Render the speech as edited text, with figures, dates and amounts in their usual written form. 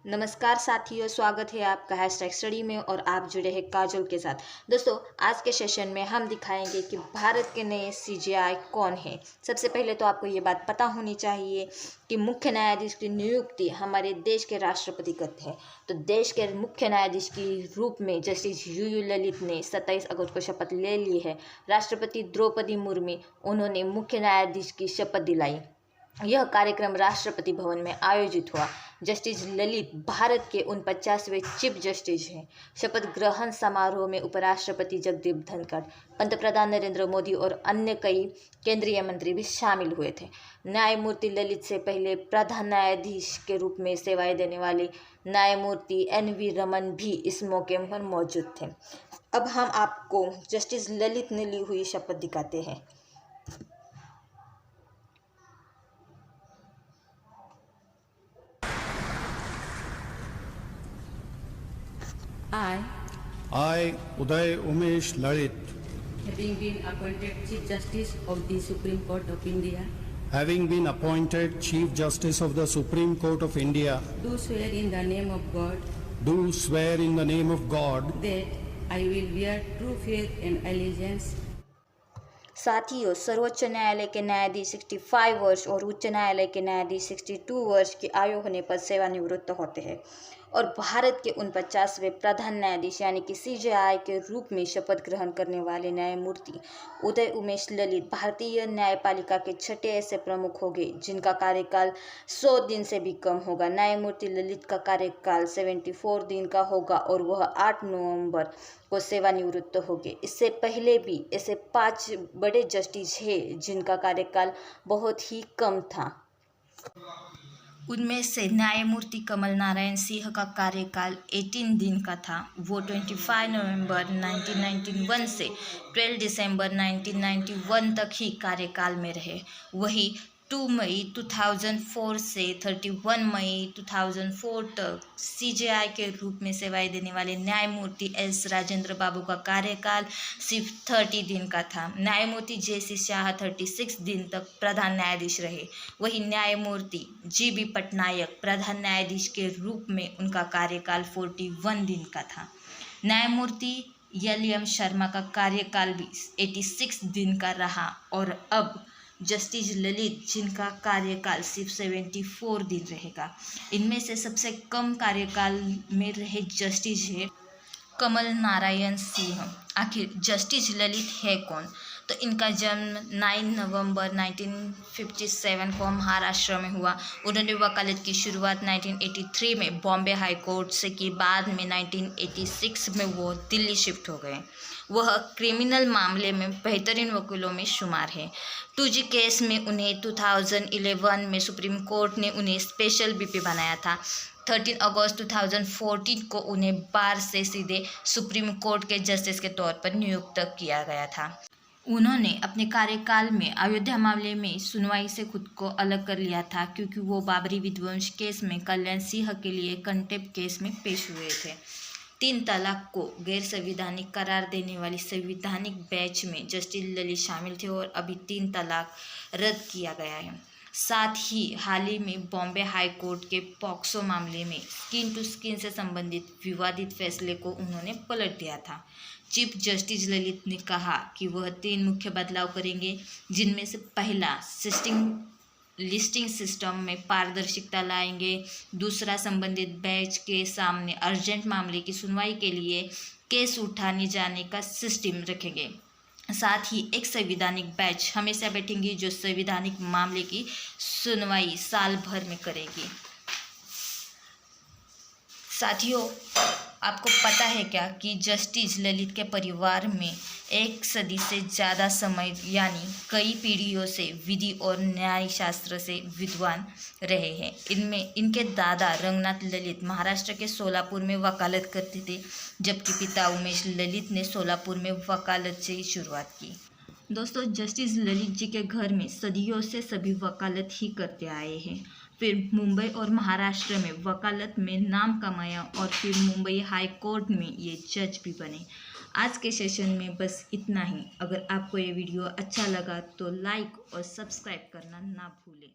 नमस्कार साथियों, स्वागत है आपका हैशटैग स्टडी में और आप जुड़े हैं काजोल के साथ। दोस्तों, आज के सेशन में हम दिखाएंगे कि भारत के नए सीजेआई कौन है। सबसे पहले तो आपको ये बात पता होनी चाहिए कि मुख्य न्यायाधीश की नियुक्ति हमारे देश के राष्ट्रपति करते हैं। तो देश के मुख्य न्यायाधीश की रूप में जस्टिस यू ललित ने 27 अगस्त को शपथ ले ली है। राष्ट्रपति द्रौपदी मुर्मू उन्होंने मुख्य न्यायाधीश की शपथ दिलाई। यह कार्यक्रम राष्ट्रपति भवन में आयोजित हुआ। जस्टिस ललित भारत के 49वें चीफ जस्टिस हैं। शपथ ग्रहण समारोह में उपराष्ट्रपति जगदीप धनखड़, पंतप्रधान नरेंद्र मोदी और अन्य कई केंद्रीय मंत्री भी शामिल हुए थे। न्यायमूर्ति ललित से पहले प्रधान न्यायाधीश के रूप में सेवाएं देने वाले न्यायमूर्ति NV रमन भी इस मौके पर मौजूद थे। अब हम आपको जस्टिस ललित ने ली हुई शपथ दिखाते हैं। I, Uday Umesh Lalit, having been appointed Chief Justice of the Supreme Court of India, having been appointed Chief Justice of the Supreme Court of India, do swear in the name of God do swear in the name of God that I will bear true faith and allegiance साथियों, सर्वोच्च न्यायालय के न्यायाधीश 65 वर्ष और उच्च न्यायालय के न्यायाधीश 62 वर्ष की आयु होने पर सेवानिवृत्त होते हैं और भारत के 49वें प्रधान न्यायाधीश यानी कि CJI के रूप में शपथ ग्रहण करने वाले न्यायमूर्ति उदय उमेश ललित भारतीय न्यायपालिका के छठे ऐसे प्रमुख होंगे जिनका कार्यकाल 100 दिन से भी कम होगा। न्यायमूर्ति ललित का कार्यकाल 74 दिन का होगा और वह 8 नवंबर को सेवानिवृत्त होंगे। इससे पहले भी ऐसे 5 बड़े जस्टिस हैं जिनका कार्यकाल बहुत ही कम था। उनमें से न्यायमूर्ति कमल नारायण सिंह का कार्यकाल 18 दिन का था। वो 25 नवंबर 1991 से 12 दिसंबर 1991 तक ही कार्यकाल में रहे। वही 2 मई 2004 से 31 मई 2004 तक CJI के रूप में सेवाएं देने वाले न्यायमूर्ति S राजेंद्र बाबू का कार्यकाल सिर्फ 30 दिन का था। न्यायमूर्ति JC शाह 36 दिन तक प्रधान न्यायाधीश रहे। वही न्यायमूर्ति GB पटनायक प्रधान न्यायाधीश के रूप में उनका कार्यकाल 41 दिन का था। न्यायमूर्ति LM शर्मा का कार्यकाल भी 86 दिन का रहा और अब जस्टिस ललित जिनका कार्यकाल सिर्फ 74 दिन रहेगा। इनमें से सबसे कम कार्यकाल में रहे जस्टिस है कमल नारायण सिंह। आखिर जस्टिस ललित है कौन? तो इनका जन्म 9 नवंबर 1957 को महाराष्ट्र में हुआ। उन्होंने वकालत की शुरुआत 1983 में बॉम्बे हाई कोर्ट से की। बाद में 1986 में वो दिल्ली शिफ्ट हो गए। वह क्रिमिनल मामले में बेहतरीन वकीलों में शुमार है। 2G केस में उन्हें 2011 में सुप्रीम कोर्ट ने उन्हें स्पेशल BP बनाया था। 13 अगस्त 2014 को उन्हें बार से सीधे सुप्रीम कोर्ट के जस्टिस के तौर पर नियुक्त किया गया था। उन्होंने अपने कार्यकाल में अयोध्या मामले में सुनवाई से खुद को अलग कर लिया था क्योंकि वो बाबरी विध्वंस केस में कल्याण सिंह के लिए कंटेम्प्ट केस में पेश हुए थे। 3 तलाक को गैर संवैधानिक करार देने वाली संवैधानिक बेंच में जस्टिस ललित शामिल थे और अभी 3 तलाक रद्द किया गया है। साथ ही हाल ही में बॉम्बे हाई कोर्ट के पॉक्सो मामले में स्किन टू स्किन से संबंधित विवादित फैसले को उन्होंने पलट दिया था। चीफ जस्टिस ललित ने कहा कि वह 3 मुख्य बदलाव करेंगे, जिनमें से पहला लिस्टिंग सिस्टम में पारदर्शिता लाएंगे। दूसरा, संबंधित बेंच के सामने अर्जेंट मामले की सुनवाई के लिए केस उठाने जाने का सिस्टम रखेंगे। साथ ही एक संवैधानिक बेंच हमेशा बैठेंगी जो संवैधानिक मामले की सुनवाई साल भर में करेगी। साथियों, आपको पता है क्या कि जस्टिस ललित के परिवार में 1 सदी से ज़्यादा समय यानी कई पीढ़ियों से विधि और न्यायशास्त्र से विद्वान रहे हैं। इनमें इनके दादा रंगनाथ ललित महाराष्ट्र के सोलापुर में वकालत करते थे, जबकि पिता उमेश ललित ने सोलापुर में वकालत से शुरुआत की। दोस्तों, जस्टिस ललित जी के घर में सदियों से सभी वकालत ही करते आए हैं। फिर मुंबई और महाराष्ट्र में वकालत में नाम कमाया और फिर मुंबई हाई कोर्ट में ये जज भी बने। आज के सेशन में बस इतना ही। अगर आपको ये वीडियो अच्छा लगा तो लाइक और सब्सक्राइब करना ना भूलें।